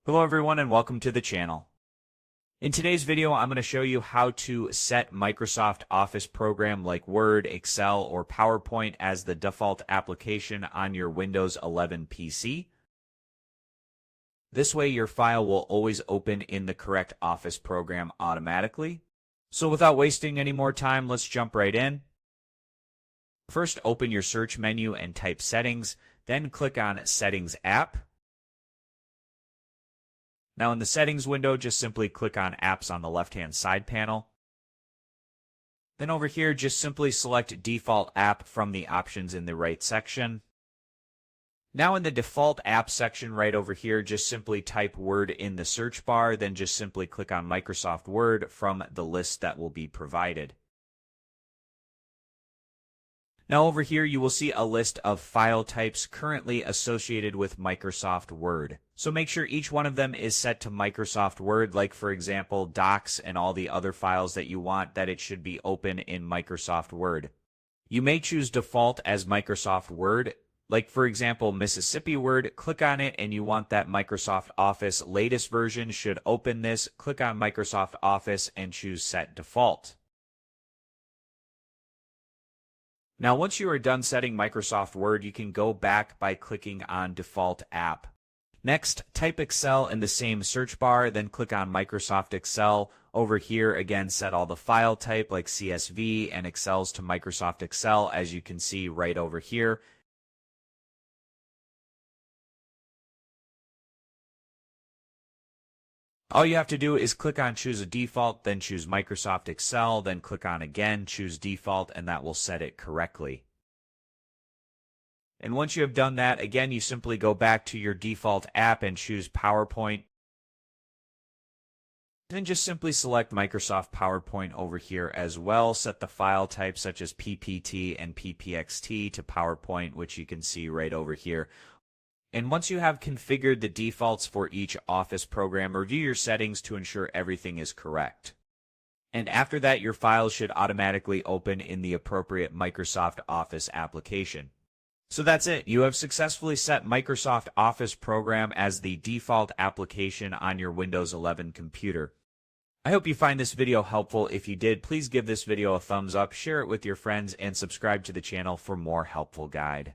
Hello everyone and welcome to the channel. In today's video, I'm going to show you how to set Microsoft Office program like Word, Excel, or PowerPoint as the default application on your Windows 11 PC. This way your file will always open in the correct Office program automatically. So without wasting any more time, let's jump right in. First, open your search menu and type Settings, then click on Settings App. Now in the Settings window, just simply click on Apps on the left-hand side panel. Then over here, just simply select Default App from the options in the right section. Now in the Default App section right over here, just simply type Word in the search bar, then just simply click on Microsoft Word from the list that will be provided. Now over here, you will see a list of file types currently associated with Microsoft Word. So make sure each one of them is set to Microsoft Word, like for example, docs and all the other files that you want that it should be open in Microsoft Word. You may choose default as Microsoft Word, like for example, Mississippi Word. Click on it and you want that Microsoft Office latest version should open this. Click on Microsoft Office and choose Set Default. Now, once you are done setting Microsoft Word, you can go back by clicking on Default App. Next, type Excel in the same search bar, then click on Microsoft Excel. Over here, again, set all the file type like CSV and Excels to Microsoft Excel, as you can see right over here. All you have to do is click on Choose a Default, then choose Microsoft Excel, then click on again, choose Default, and that will set it correctly. And once you have done that, again, you simply go back to your default app and choose PowerPoint. Then just simply select Microsoft PowerPoint over here as well. Set the file types such as PPT and pptx to PowerPoint, which you can see right over here. And once you have configured the defaults for each Office program, review your settings to ensure everything is correct. And after that, your files should automatically open in the appropriate Microsoft Office application. So that's it. You have successfully set Microsoft Office program as the default application on your Windows 11 computer. I hope you find this video helpful. If you did, please give this video a thumbs up, share it with your friends, and subscribe to the channel for more helpful guide.